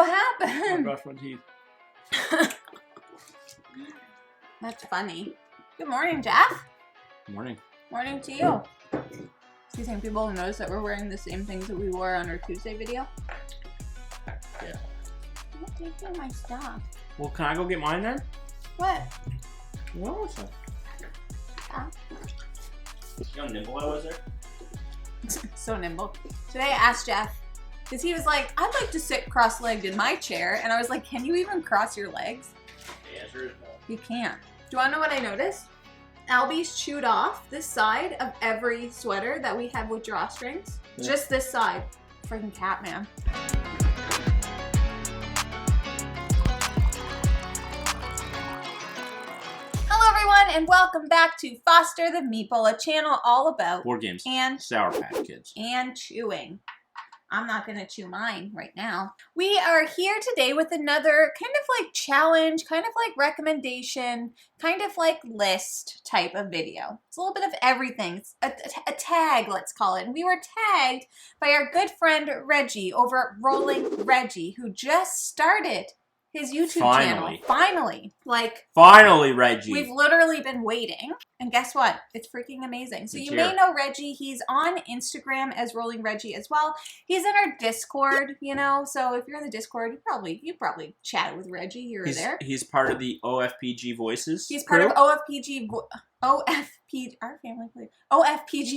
What I happened? brushed my teeth. That's funny. Good morning, Jeff. Morning. Morning to you. Do you think people will notice that we're wearing the same things that we wore on our Tuesday video? Yeah. What do you do with my stuff? Well, can I go get mine then? What? No, it's not. See how nimble I was there? So nimble. Today I asked Jeff, because he was like, I'd like to sit cross-legged in my chair. And I was like, can you even cross your legs? The answer is no. You can't. Do you want to know what I noticed? Albie's chewed off this side of every sweater that we have with drawstrings. Yeah. Just this side. Freaking cat, man. Hello everyone and welcome back to Foster the Meeple, a channel all about Board games. and Sour Patch Kids. and chewing. I'm not gonna chew mine right now. We are here today with another kind of like challenge, kind of like recommendation, kind of like list type of video. It's a little bit of everything. It's a tag, let's call it. And we were tagged by our good friend Reggie over at Rolling Reggie, who just started his YouTube channel. Finally. Finally, Reggie. We've literally been waiting, and guess what? It's freaking amazing. So you may know Reggie. He's on Instagram as Rolling Reggie as well. He's in our Discord, you know. So if you're in the Discord, you probably chatted with Reggie here or there. He's part of the OFPG Voices. He's part of OFPG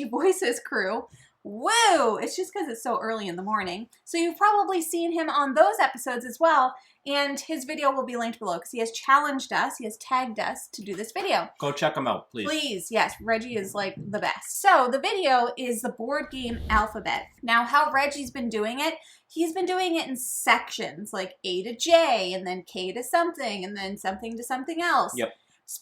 Voices crew. Woo! It's just because it's so early in the morning. So you've probably seen him on those episodes as well. And his video will be linked below because he has challenged us, he has tagged us to do this video. Go check him out, please. Please, yes, Reggie is like the best. So the video is the board game alphabet. Now how Reggie's been doing it, he's been doing it in sections, like A to J, and then K to something, and then something to something else. Yep.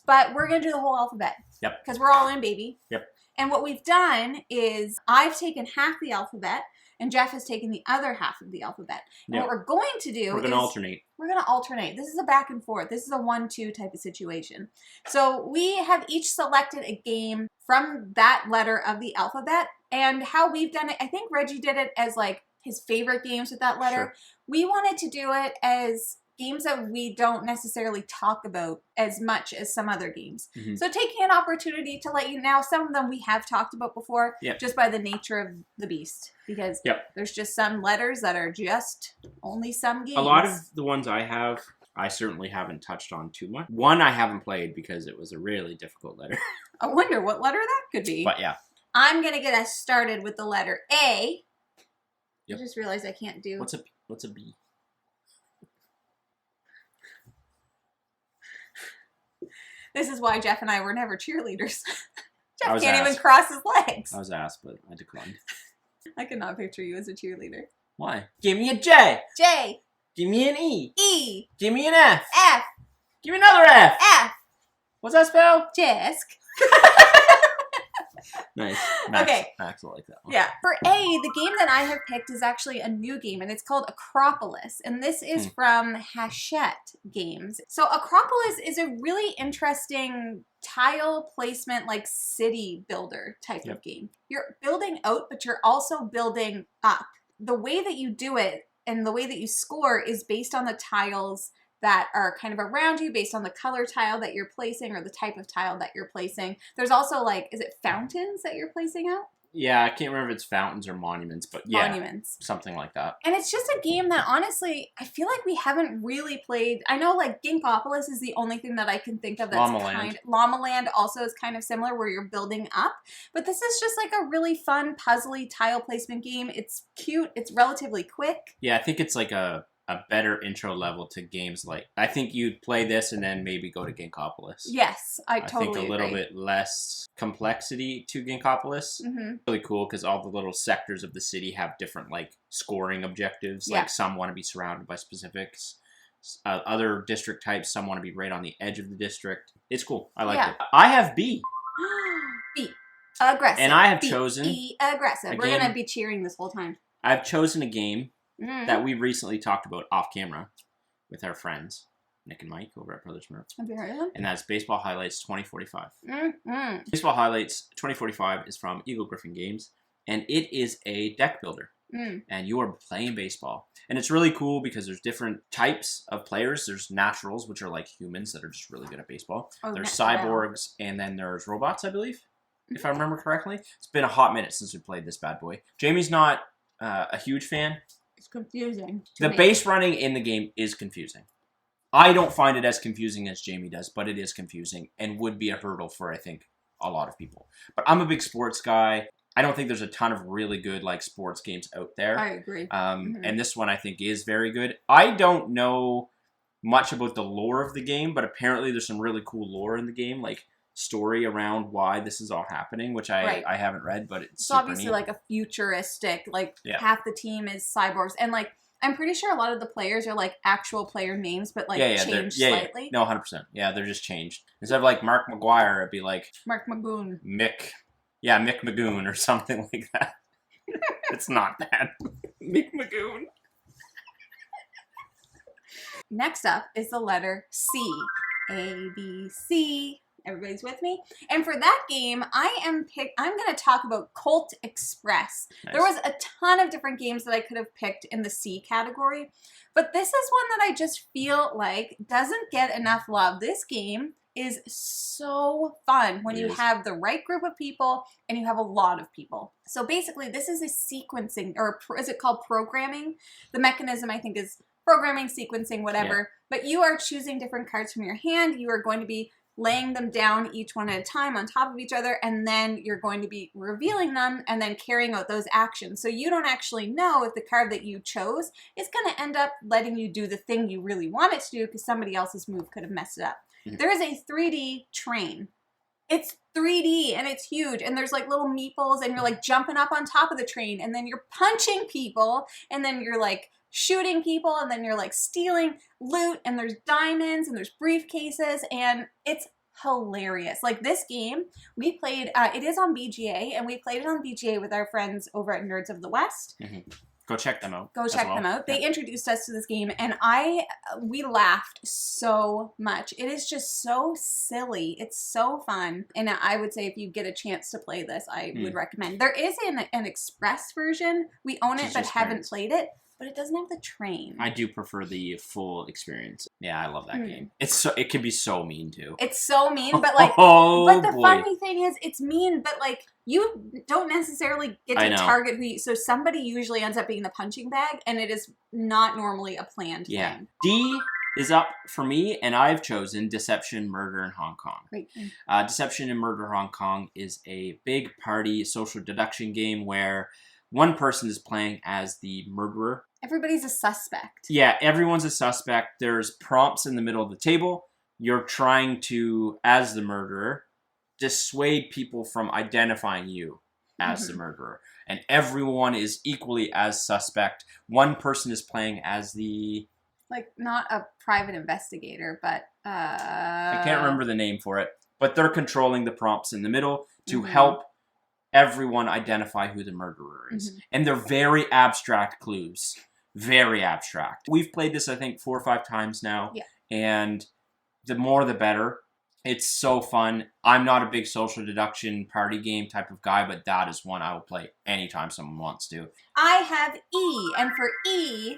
But we're gonna do the whole alphabet. Yep. Because we're all in, baby. Yep. And what we've done is I've taken half the alphabet, and Jeff has taken the other half of the alphabet. And Yep. what we're going to do We're going to alternate. We're going to alternate. This is a back and forth. This is a 1-2 type of situation. So we have each selected a game from that letter of the alphabet. And how we've done it, I think Reggie did it as like his favorite games with that letter. Sure. We wanted to do it as games that we don't necessarily talk about as much as some other games. Mm-hmm. So taking an opportunity to let you know, some of them we have talked about before, Yep. just by the nature of the beast. Because Yep. there's just some letters that are just only some games. A lot of the ones I have, I certainly haven't touched on too much. One I haven't played because it was a really difficult letter. I wonder what letter that could be. But yeah. I'm going to get us started with the letter A. Yep. I just realized I can't do... What's a B? This is why Jeff and I were never cheerleaders. Jeff was can't even asked. cross his legs. I was asked, but I declined. I could not picture you as a cheerleader. Why? Give me a J. J. Give me an E. E. Give me an F. F. Give me another F. F. What's that spell? Jisk. Nice. Max, Okay. Max will like that one. Yeah. For A, the game that I have picked is actually a new game, and it's called Acropolis. And this is from Hachette Games. So Acropolis is a really interesting tile placement, like city builder type of game. You're building out, but you're also building up. The way that you do it and the way that you score is based on the tiles that are kind of around you, based on the color tile that you're placing or the type of tile that you're placing. There's also like, is it fountains that you're placing out? Yeah, I can't remember if it's fountains or monuments, but yeah. Monuments. Something like that. And it's just a game that honestly, I feel like we haven't really played. I know like Ginkopolis is the only thing that I can think of that's Llama Llamaland also is kind of similar where you're building up. But this is just like a really fun, puzzly tile placement game. It's cute. It's relatively quick. Yeah, I think it's like a better intro level to games like... I think you'd play this and then maybe go to Ginkopolis. Yes, I totally think a little agree. bit less complexity to Ginkopolis. Mm-hmm. Really cool because all the little sectors of the city have different like scoring objectives. Yeah. Like some want to be surrounded by specifics. Other district types, some want to be right on the edge of the district. It's cool. I like it. I have B. B. Aggressive. And I have B. chosen... E. Aggressive. We're Again, going to be cheering this whole time. I've chosen a game Mm-hmm. that we recently talked about off camera with our friends, Nick and Mike over at Brothers Smurfs. Have you heard of them? And that's Baseball Highlights 2045. Mm-hmm. Baseball Highlights 2045 is from Eagle Griffin Games, and it is a deck builder. and you are playing baseball. And it's really cool because there's different types of players. There's naturals, which are like humans that are just really good at baseball. There's cyborgs, and then there's robots, I believe, if I remember correctly. It's been a hot minute since we played this bad boy. Jamie's not a huge fan. It's confusing. The base running in the game is confusing. I don't find it as confusing as Jamie does, but it is confusing and would be a hurdle for, I think, a lot of people. But I'm a big sports guy. I don't think there's a ton of really good like sports games out there. I agree. And this one I think is very good. I don't know much about the lore of the game, but apparently there's some really cool lore in the game, like story around why this is all happening, which I haven't read, but it's obviously neat. Like a futuristic, like half the team is cyborgs, and like I'm pretty sure a lot of the players are like actual player names, but like changed slightly. No, 100%. Yeah, they're just changed. Instead of like Mark McGuire, it'd be like Mark Magoon. Mick Magoon or something like that. It's not that. Mick Magoon. Next up is the letter C. A, B, C. Everybody's with me? And for that game, I'm going to talk about Colt Express. Nice. There was a ton of different games that I could have picked in the C category, but this is one that I just feel like doesn't get enough love. This game is so fun when you have the right group of people and you have a lot of people. So basically, this is a sequencing, or is it called programming? The mechanism, I think, is programming, sequencing, whatever. Yeah. But you are choosing different cards from your hand. You are going to be laying them down each one at a time on top of each other, and then you're going to be revealing them and then carrying out those actions. So you don't actually know if the card that you chose is going to end up letting you do the thing you really want it to do because somebody else's move could have messed it up. There is a 3D train. It's 3D and it's huge, and there's like little meeples, and you're like jumping up on top of the train, and then you're punching people, and then you're like shooting people, and then you're like stealing loot, and there's diamonds, and there's briefcases, and it's hilarious. Like this game, we played, it is on BGA, and we played it on BGA with our friends over at Nerds of the West. Go check them out. Go check them out. They introduced us to this game, and we laughed so much. It is just so silly. It's so fun. And I would say if you get a chance to play this, I would recommend. There is an express version. We own it, but haven't played it. But it doesn't have the train. I do prefer the full experience. Yeah, I love that game. It can be so mean too. It's so mean, but like, but the funny thing is, it's mean, but like, you don't necessarily get to target who. So somebody usually ends up being the punching bag, and it is not normally a planned thing. D is up for me, and I've chosen Deception, Murder in Hong Kong. Great. Deception and Murder Hong Kong is a big party social deduction game where one person is playing as the murderer. Everybody's a suspect. Yeah, everyone's a suspect. There's prompts in the middle of the table. You're trying to, as the murderer, dissuade people from identifying you as the murderer. And everyone is equally as suspect. One person is playing as the... Like, not a private investigator, but... I can't remember the name for it. But they're controlling the prompts in the middle to help everyone identify who the murderer is. And they're very abstract clues. Very abstract. We've played this, I think, 4 or 5 times now. Yeah. And the more the better. It's so fun. I'm not a big social deduction party game type of guy, but that is one I will play anytime someone wants to. I have E, and for E,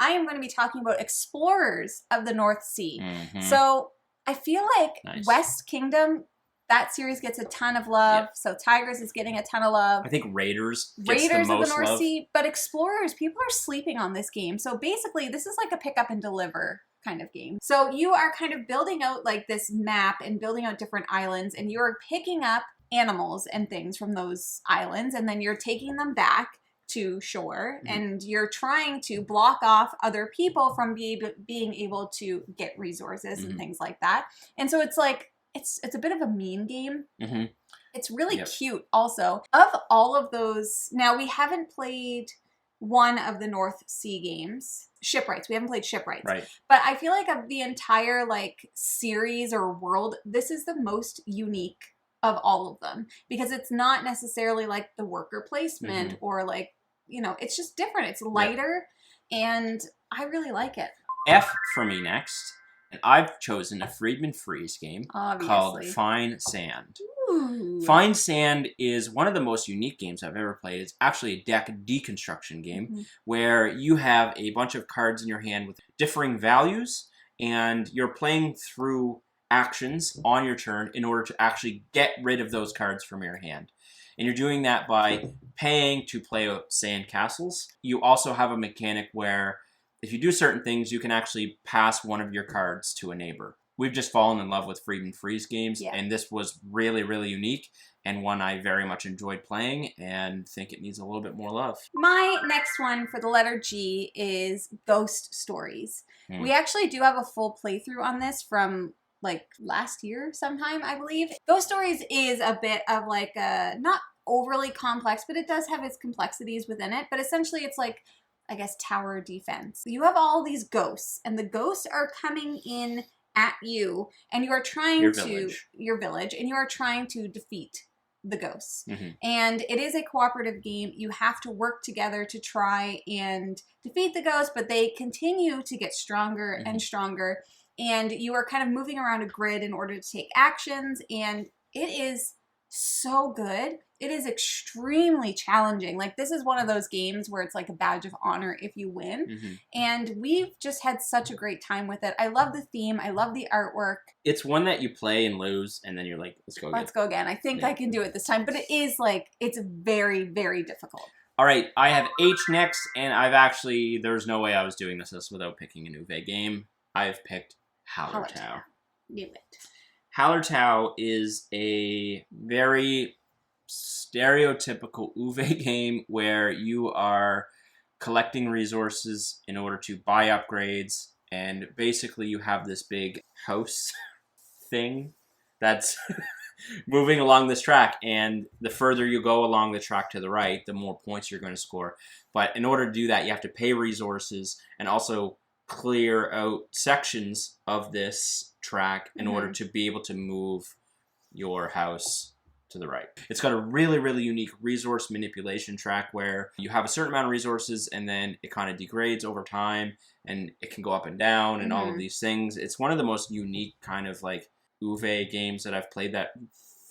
I am going to be talking about Explorers of the North Sea. So I feel like West Kingdom, that series gets a ton of love. So Tigers is getting a ton of love. I think Raiders gets the most of the North love. Sea, but Explorers, people are sleeping on this game. So basically, this is like a pick up and deliver kind of game. So you are kind of building out like this map and building out different islands, and you're picking up animals and things from those islands, and then you're taking them back to shore, and you're trying to block off other people from being able to get resources and things like that. And so it's like, it's a bit of a mean game. It's really cute also. Of all of those, now we haven't played one of the North Sea games, Shipwrights. We haven't played Shipwrights. Right. But I feel like of the entire like series or world, this is the most unique of all of them, because it's not necessarily like the worker placement or like, you know, it's just different. It's lighter and I really like it. F for me next. And I've chosen a Friedman Freeze game called Fine Sand. Ooh. Fine Sand is one of the most unique games I've ever played. It's actually a deck deconstruction game where you have a bunch of cards in your hand with differing values, and you're playing through actions on your turn in order to actually get rid of those cards from your hand. And you're doing that by paying to play sand castles. You also have a mechanic where if you do certain things, you can actually pass one of your cards to a neighbor. We've just fallen in love with Friedman Freeze games, and this was really, really unique and one I very much enjoyed playing and think it needs a little bit more love. My next one for the letter G is Ghost Stories. We actually do have a full playthrough on this from like last year sometime, I believe. Ghost Stories is a bit of like a, not overly complex, but it does have its complexities within it. But essentially it's like, I guess, tower defense. You have all these ghosts, and the ghosts are coming in at you, and you are trying your village, and you are trying to defeat the ghosts. And it is a cooperative game. You have to work together to try and defeat the ghosts, but they continue to get stronger and stronger, and you are kind of moving around a grid in order to take actions, and it is so good. It is extremely challenging. Like, this is one of those games where it's like a badge of honor if you win. And we've just had such a great time with it. I love the theme. I love the artwork. It's one that you play and lose, and then you're like, let's go again. Let's go again. I think I can do it this time. But it is like, it's very, very difficult. All right, I have H next, and I've actually, there's no way I was doing this without picking an Uwe game. I've picked Hallertau. Knew it. Hallertau is a very stereotypical Uwe game where you are collecting resources in order to buy upgrades, and basically you have this big house thing that's moving along this track, and the further you go along the track to the right, the more points you're going to score. But in order to do that, you have to pay resources and also clear out sections of this track in order to be able to move your house to the right. It's got a really, really unique resource manipulation track where you have a certain amount of resources and then it kind of degrades over time, and it can go up and down and all of these things. It's one of the most unique kind of like Uwe games that I've played that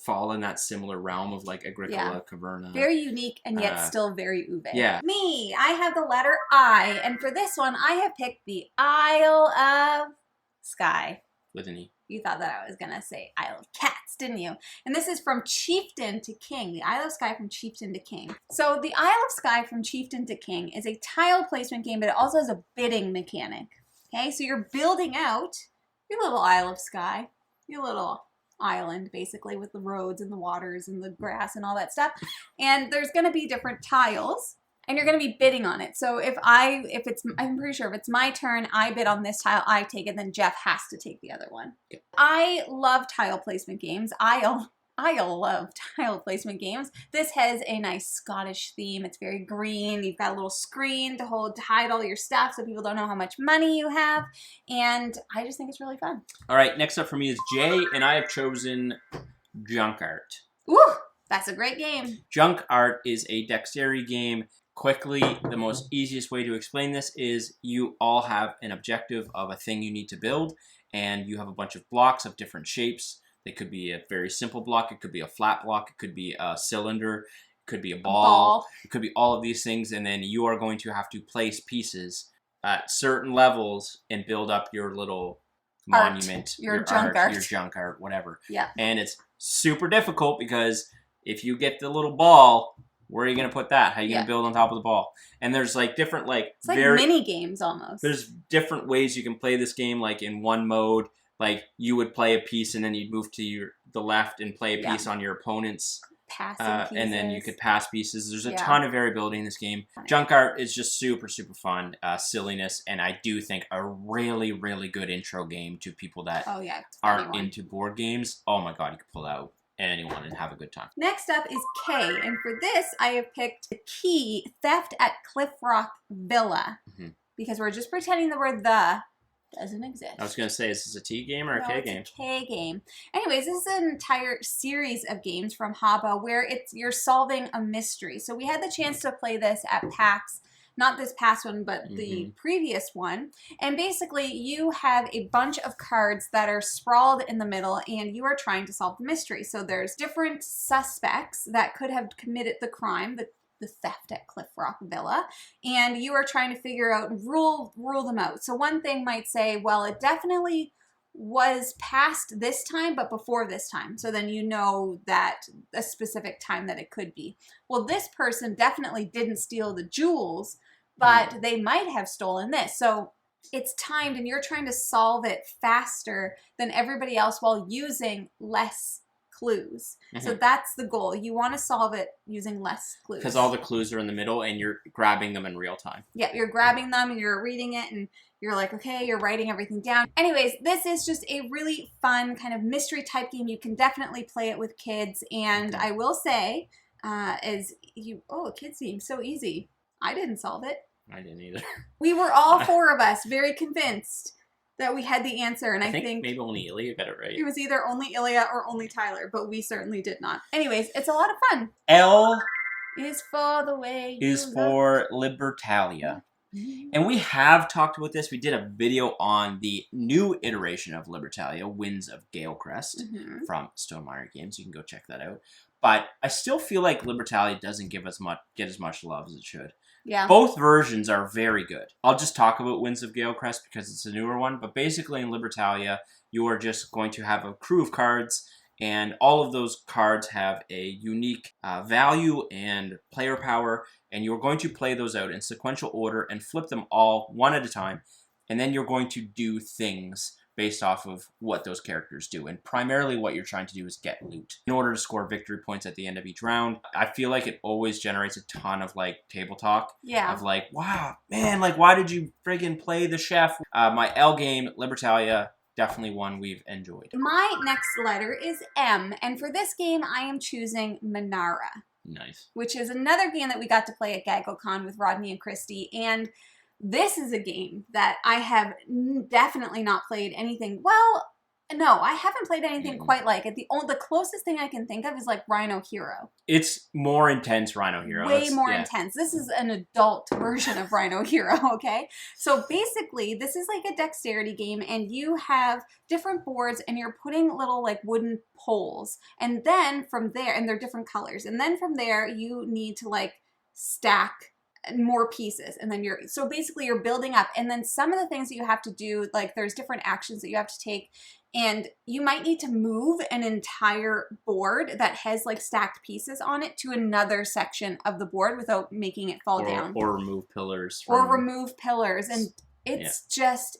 fall in that similar realm of like Agricola, Caverna. Very unique and yet still very Uwe. Yeah. Me, I have the letter I, and for this one, I have picked the Isle of Skye. With an E. You thought that I was going to say Isle of Cats, didn't you? And this is From Chieftain to King, the Isle of Skye from Chieftain to King. So the Isle of Skye from Chieftain to King is a tile placement game, but it also has a bidding mechanic. Okay, so you're building out your little Isle of Skye, your little island, basically, with the roads and the waters and the grass and all that stuff. And there's going to be different tiles, and you're going to be bidding on it. So I'm pretty sure if it's my turn, I bid on this tile, I take it, then Jeff has to take the other one. Yep. I love tile placement games. I love tile placement games. This has a nice Scottish theme. It's very green. You've got a little screen to hide all your stuff so people don't know how much money you have. And I just think it's really fun. All right, next up for me is J, and I have chosen Junk Art. Ooh, that's a great game. Junk Art is a dexterity game. Quickly, the most easiest way to explain this is you all have an objective of a thing you need to build, and you have a bunch of blocks of different shapes. They could be a very simple block, it could be a flat block, it could be a cylinder, it could be a ball. It could be all of these things, and then you are going to have to place pieces at certain levels and build up your little monument, your junk art, your junk art, whatever. Yeah. And it's super difficult because if you get the little ball, where are you going to put that? How are you going to build on top of the ball? And there's like different it's like mini games almost. There's different ways you can play this game. Like in one mode, like you would play a piece and then you'd move to the left and play a piece on your opponent's. Passing pieces. And then you could pass pieces. There's a ton of variability in this game. Junk Art is just super, super fun. Silliness, and I do think a really, really good intro game to people that aren't into board games. Oh my god, you could pull out anyone and have a good time. Next up is K, and for this I have picked the key Theft at Cliff Rock Villa, because we're just pretending the word the doesn't exist. I was going to say, is this a T game or a K game? It's a K game. Anyways, this is an entire series of games from Habba where you're solving a mystery. So we had the chance to play this at PAX not this past one, but the previous one. And basically you have a bunch of cards that are sprawled in the middle and you are trying to solve the mystery. So there's different suspects that could have committed the crime, the theft at Cliff Rock Villa, and you are trying to figure out, rule them out. So one thing might say, well, it definitely was past this time, but before this time. So then you know that a specific time that it could be. Well, this person definitely didn't steal the jewels, but they might have stolen this. So it's timed and you're trying to solve it faster than everybody else while using less clues. So that's the goal. You want to solve it using less clues. Because all the clues are in the middle and you're grabbing them in real time. Yeah, you're grabbing them and you're reading it and you're like, okay, you're writing everything down. Anyways, this is just a really fun kind of mystery type game. You can definitely play it with kids. And I will say, kids game, so easy. I didn't solve it. I didn't either. We were all four of us very convinced that we had the answer. And I think maybe only Ilya got it right. It was either only Ilya or only Tyler, but we certainly did not. Anyways, it's a lot of fun. L is for the way is for Libertalia. And we have talked about this. We did a video on the new iteration of Libertalia, Winds of Galecrest, from Stonemaier Games. You can go check that out. But I still feel like Libertalia doesn't get as much love as it should. Yeah. Both versions are very good. I'll just talk about Winds of Galecrest because it's a newer one. But basically in Libertalia, you are just going to have a crew of cards, and all of those cards have a unique value and player power, and you're going to play those out in sequential order and flip them all one at a time, and then you're going to do things based off of what those characters do. And primarily what you're trying to do is get loot in order to score victory points at the end of each round. I feel like it always generates a ton of like table talk. Yeah. Of like, wow, man, like why did you friggin' play the chef? My L game, Libertalia, definitely one we've enjoyed. My next letter is M, and for this game I am choosing Manara. Nice. Which is another game that we got to play at GaggleCon with Rodney and Christy, and this is a game that I have definitely not played anything. Well, no, I haven't played anything quite like it. The closest thing I can think of is like Rhino Hero. It's more intense Rhino Hero. Way more intense. This is an adult version of Rhino Hero, okay? So basically, this is like a dexterity game, and you have different boards, and you're putting little like wooden poles. And then from there, and they're different colors. And then from there, you need to like stack more pieces, and then so basically you're building up, and then some of the things that you have to do, like there's different actions that you have to take, and you might need to move an entire board that has like stacked pieces on it to another section of the board without making it fall down. Or remove pillars. And it's just,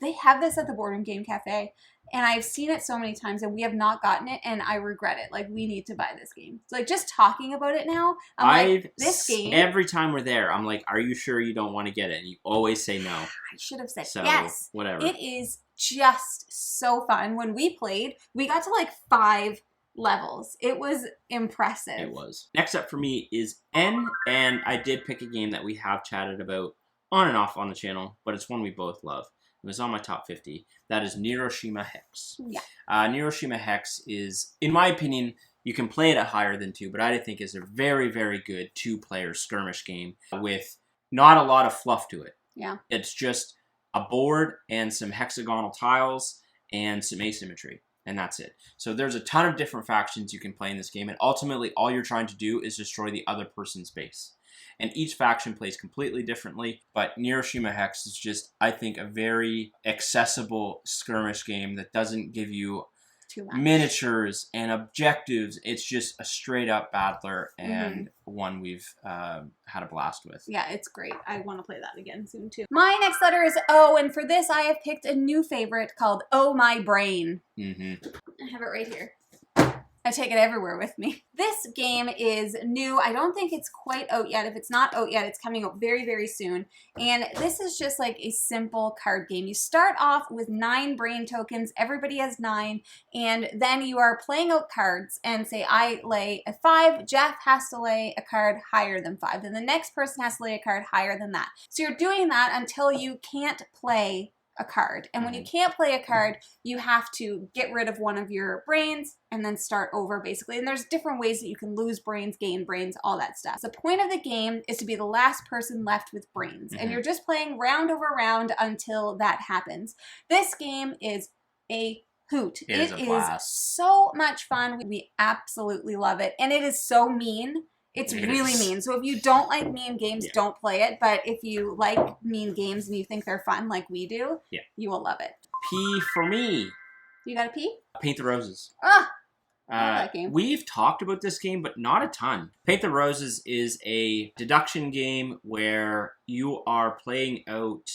they have this at the Board Game Cafe, and I've seen it so many times, and we have not gotten it, and I regret it. Like, we need to buy this game. So, like, just talking about it now, I'm like, this game... Every time we're there, I'm like, are you sure you don't want to get it? And you always say no. I should have said so, yes. Whatever. It is just so fun. When we played, we got to, like, 5 levels. It was impressive. It was. Next up for me is N, and I did pick a game that we have chatted about on and off on the channel, but it's one we both love. It was on my top 50. That is Niroshima Hex. Yeah. Niroshima Hex is, in my opinion, you can play it at higher than 2, but I think is a very, very good 2-player skirmish game with not a lot of fluff to it. Yeah. It's just a board and some hexagonal tiles and some asymmetry, and that's it. So there's a ton of different factions you can play in this game, and ultimately all you're trying to do is destroy the other person's base. And each faction plays completely differently, but Niroshima Hex is just, I think, a very accessible skirmish game that doesn't give you miniatures and objectives. It's just a straight-up battler, and one we've had a blast with. Yeah, it's great. I want to play that again soon, too. My next letter is O, and for this, I have picked a new favorite called Oh My Brain. I have it right here. I take it everywhere with me. This game is new. I don't think it's quite out yet. If it's not out yet, it's coming out very, very soon. And this is just like a simple card game. You start off with 9 brain tokens. Everybody has 9. And then you are playing out cards and say, I lay a 5. Jeff has to lay a card higher than 5. Then the next person has to lay a card higher than that. So you're doing that until you can't play a card. And when you can't play a card, you have to get rid of one of your brains and then start over, basically. And there's different ways that you can lose brains, gain brains, all that stuff. The point of the game is to be the last person left with brains. And you're just playing round over round until that happens. This game is a hoot. It is so much fun. We absolutely love it. And it is so mean. It's really mean. So if you don't like mean games, don't play it. But if you like mean games and you think they're fun like we do, you will love it. P for me. You got a P? Paint the Roses. Ah! I love that game. We've talked about this game, but not a ton. Paint the Roses is a deduction game where you are playing out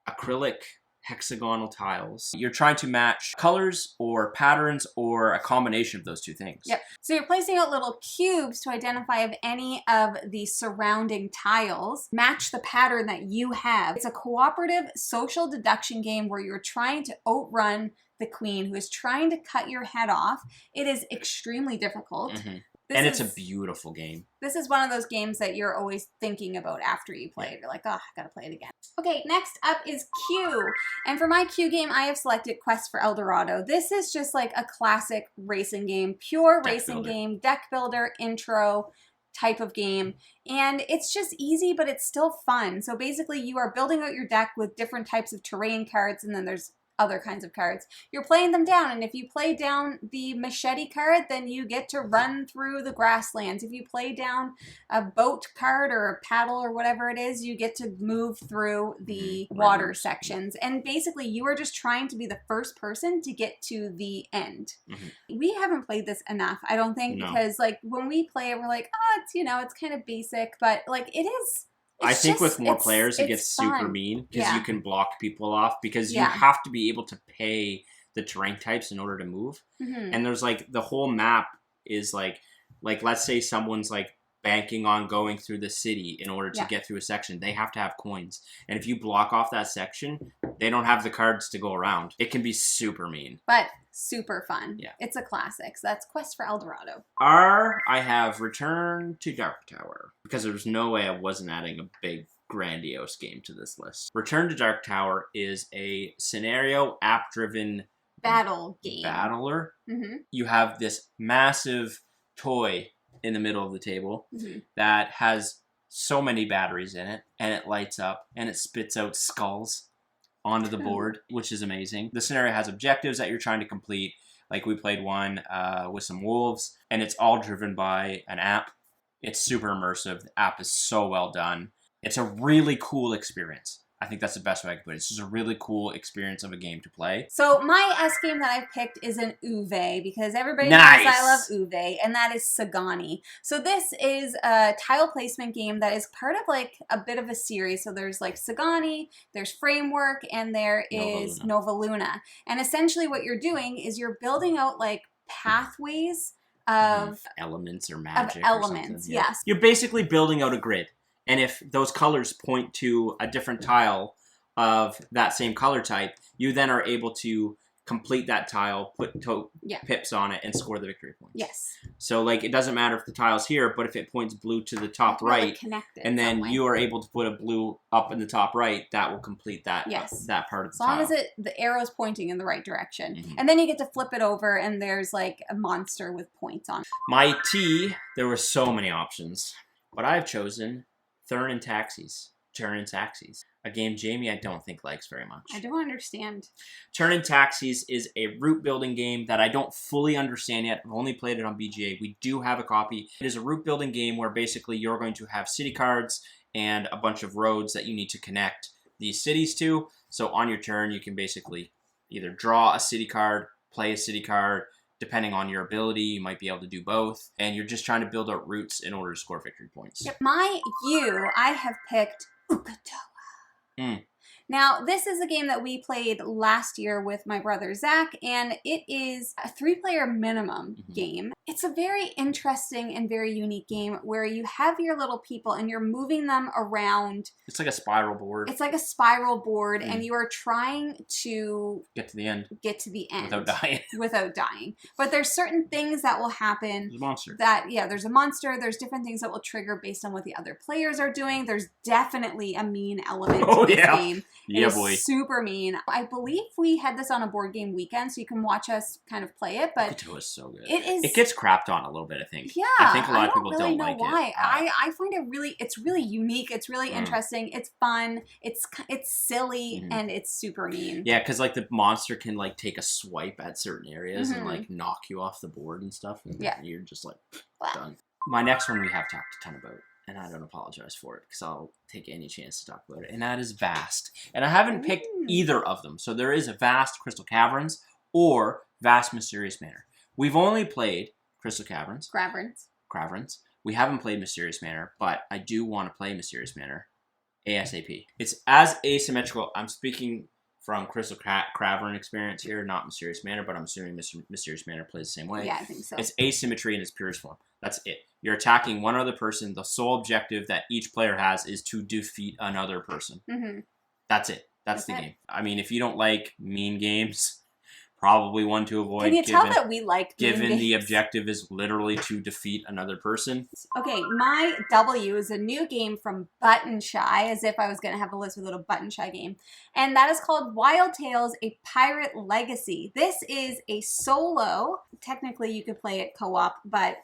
acrylic hexagonal tiles. You're trying to match colors or patterns or a combination of those two things. Yep. So you're placing out little cubes to identify if any of the surrounding tiles match the pattern that you have. It's a cooperative social deduction game where you're trying to outrun the queen who is trying to cut your head off. It is extremely difficult. And it's a beautiful game. This is one of those games that you're always thinking about after you play it. You're like, oh, I gotta play it again. Okay, next up is Q. And for my Q game, I have selected Quest for El Dorado. This is just like a classic racing game, pure racing game, deck builder, intro type of game. And it's just easy, but it's still fun. So basically you are building out your deck with different types of terrain cards, and then there's other kinds of cards. You're playing them down, and if you play down the machete card, then you get to run through the grasslands. If you play down a boat card or a paddle or whatever it is, you get to move through the water sections. And basically, you are just trying to be the first person to get to the end. We haven't played this enough, I don't think, because like when we play it, we're like, oh, it's, you know, it's kind of basic, but like it is. I think with more players, it gets super mean because you can block people off because you have to be able to pay the terrain types in order to move. And there's like the whole map is like let's say someone's like banking on going through the city in order to get through a section. They have to have coins. And if you block off that section, they don't have the cards to go around. It can be super mean. But super fun. Yeah. It's a classic. So that's Quest for El Dorado. R, I have Return to Dark Tower. Because there's no way I wasn't adding a big grandiose game to this list. Return to Dark Tower is a scenario app-driven battle game. Battler. You have this massive toy in the middle of the table that has so many batteries in it, and it lights up and it spits out skulls onto the board, which is amazing. The scenario has objectives that you're trying to complete. Like we played one with some wolves, and it's all driven by an app. It's super immersive. The app is so well done. It's a really cool experience. I think that's the best way I can put it. It's just a really cool experience of a game to play. So my S game that I've picked is an Uwe because everybody knows I love Uwe, and that is Sagani. So this is a tile placement game that is part of like a bit of a series. So there's like Sagani, there's Framework, and there is Nova Luna. And essentially what you're doing is you're building out like pathways of elements or magic. Of elements, yes. You're basically building out a grid. And if those colors point to a different tile of that same color type, you then are able to complete that tile, put pips on it, and score the victory points. Yes. So, like, it doesn't matter if the tile's here, but if it points blue to the top right, and then you are able to put a blue up in the top right, that will complete that that part of the tile. As long as the arrow's pointing in the right direction. And then you get to flip it over, and there's, like, a monster with points on it. My T, there were so many options, but I've chosen Turn and Taxis. Turn and Taxis. A game Jamie I don't think likes very much. I don't understand. Turn and Taxis is a route building game that I don't fully understand yet. I've only played it on BGA. We do have a copy. It is a route building game where basically you're going to have city cards and a bunch of roads that you need to connect these cities to. So on your turn, you can basically either draw a city card, play a city card. Depending on your ability, you might be able to do both. And you're just trying to build out routes in order to score victory points. Yep. My U, I have picked Ukatoa. Now, this is a game that we played last year with my brother Zach, and it is a 3-player minimum game. It's a very interesting and very unique game where you have your little people and you're moving them around. It's like a spiral board. It's like a spiral board, and you are trying to get to the end. Get to the end. Without dying. Without dying. But there's certain things that will happen. There's a monster. There's a monster. There's different things that will trigger based on what the other players are doing. There's definitely a mean element to this game. Yeah, it is boy. super mean. I believe we had this on a board game weekend, so you can watch us kind of play it. But It was so good. it is. It gets crapped on a little bit, I think. Yeah, I think a lot of don't people really don't know like why. it. I find it it's really unique. It's really interesting. It's fun. It's silly and it's super mean. Yeah, because like the monster can like take a swipe at certain areas and like knock you off the board and stuff. And you're just like done. My next one we have talked a ton about, and I don't apologize for it because I'll take any chance to talk about it. And that is Vast. And I haven't picked either of them. So there is a Vast Crystal Caverns or Vast Mysterious Manor. We've only played Crystal Caverns. Caverns. We haven't played Mysterious Manor, but I do want to play Mysterious Manor ASAP. It's as asymmetrical. I'm speaking from Crystal Cavern experience here, not Mysterious Manor, but I'm assuming Mysterious Manor plays the same way. Yeah, I think so. It's asymmetry in its purest form. That's it. You're attacking one other person. The sole objective that each player has is to defeat another person. That's it. That's the game. I mean, if you don't like mean games, probably one to avoid. Can you tell that we like given the objective is literally to defeat another person? Okay, my W is a new game from Button Shy, as if I was going to have a list with a little Button Shy game. And that is called Wild Tales, A Pirate Legacy. This is a solo. Technically, you could play it co-op, but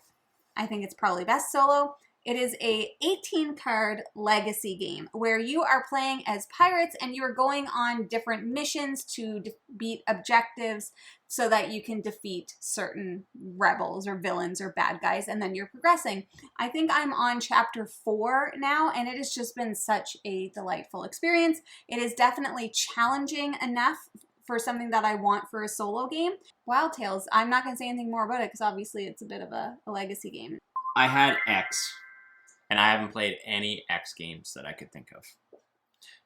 I think it's probably best solo. It is a 18-card legacy game where you are playing as pirates and you are going on different missions to beat objectives so that you can defeat certain rebels or villains or bad guys, and then you're progressing. I think I'm on chapter 4 now, and it has just been such a delightful experience. It is definitely challenging enough for something that I want for a solo game. Wild Tales, I'm not going to say anything more about it because obviously it's a bit of a legacy game. I had X. And I haven't played any X games that I could think of.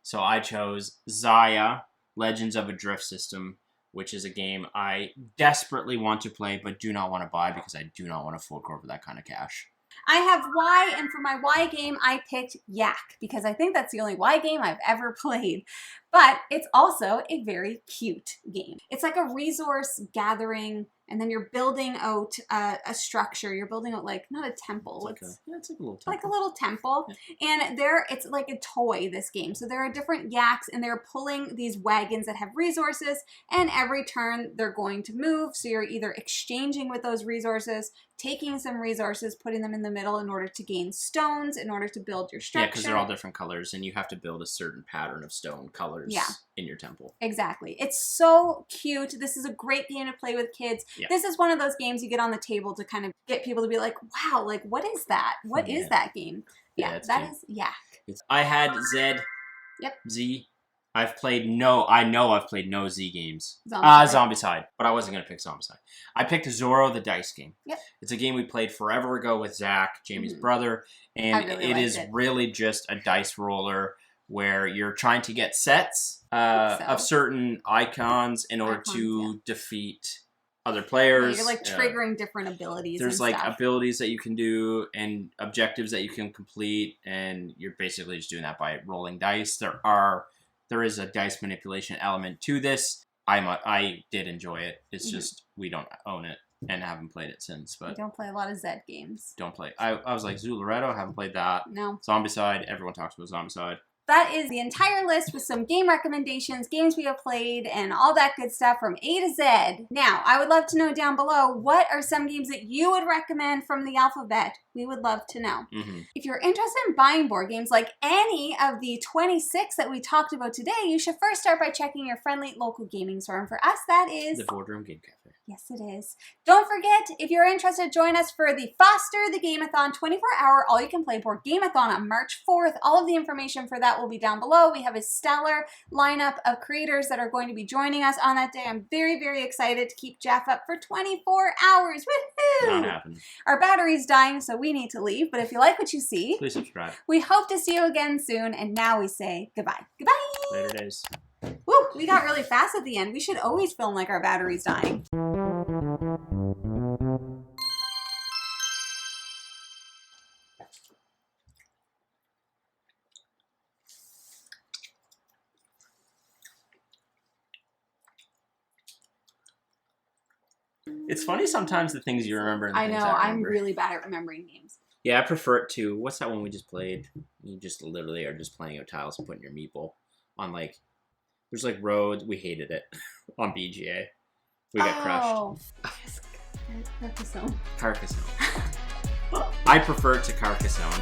So I chose Zaya, Legends of a Drift System, which is a game I desperately want to play but do not want to buy because I do not want to fork over that kind of cash. I have Y, and for my Y game, I picked Yak because I think that's the only Y game I've ever played. But it's also a very cute game. It's like a resource gathering, and then you're building out a structure. You're building out like, not a temple. It's like a little temple. Like a little temple. Yeah. And it's like a toy, this game. So there are different yaks, and they're pulling these wagons that have resources, and every turn they're going to move. So you're either exchanging with those resources, taking some resources, putting them in the middle in order to gain stones, in order to build your structure. Yeah, because they're all different colors, and you have to build a certain pattern of stone colors in your temple. Exactly. It's so cute. This is a great game to play with kids. Yeah. This is one of those games you get on the table to kind of get people to be like, wow, like, what is that? What is that game? Yeah, that is Yak. I had Zed. Yep. Z. I know I've played no Z games. Zombicide. But I wasn't going to pick Zombicide. I picked Zorro the Dice Game. Yep. It's a game we played forever ago with Zach, Jamie's brother. And it is really just a dice roller where you're trying to get sets of certain icons in order to defeat other players. Yeah, you're like triggering different abilities. There's like abilities that you can do and objectives that you can complete, and you're basically just doing that by rolling dice. There is a dice manipulation element to this. I did enjoy it. It's just we don't own it and haven't played it since. But we don't play a lot of Zed games. Don't play. I was like Zularetto, haven't played that. No. Zombicide, everyone talks about Zombicide. That is the entire list with some game recommendations, games we have played, and all that good stuff from A to Z. Now, I would love to know down below, what are some games that you would recommend from the alphabet? We would love to know. If you're interested in buying board games like any of the 26 that we talked about today, you should first start by checking your friendly local gaming store. And for us, that is... the Boardroom Game Cafe. Yes, it is. Don't forget, if you're interested, join us for the Foster the Game-a-Thon 24-hour all-you-can-play board game-a-thon on March 4th. All of the information for that will be down below. We have a stellar lineup of creators that are going to be joining us on that day. I'm very, very excited to keep Jeff up for 24 hours. Woohoo! Not happening. Our battery's dying, so we need to leave. But if you like what you see, please subscribe. We hope to see you again soon. And now we say goodbye. Goodbye! Later days. Woo! We got really fast at the end. We should always film like our battery's dying. It's funny sometimes the things you remember. And I know. I'm really bad at remembering names. Yeah, I prefer it to, what's that one we just played? You just literally are just playing out tiles and putting your meeple on like There's like roads. We hated it on BGA. We got crushed. Carcassonne. Carcassonne. I prefer it to Carcassonne.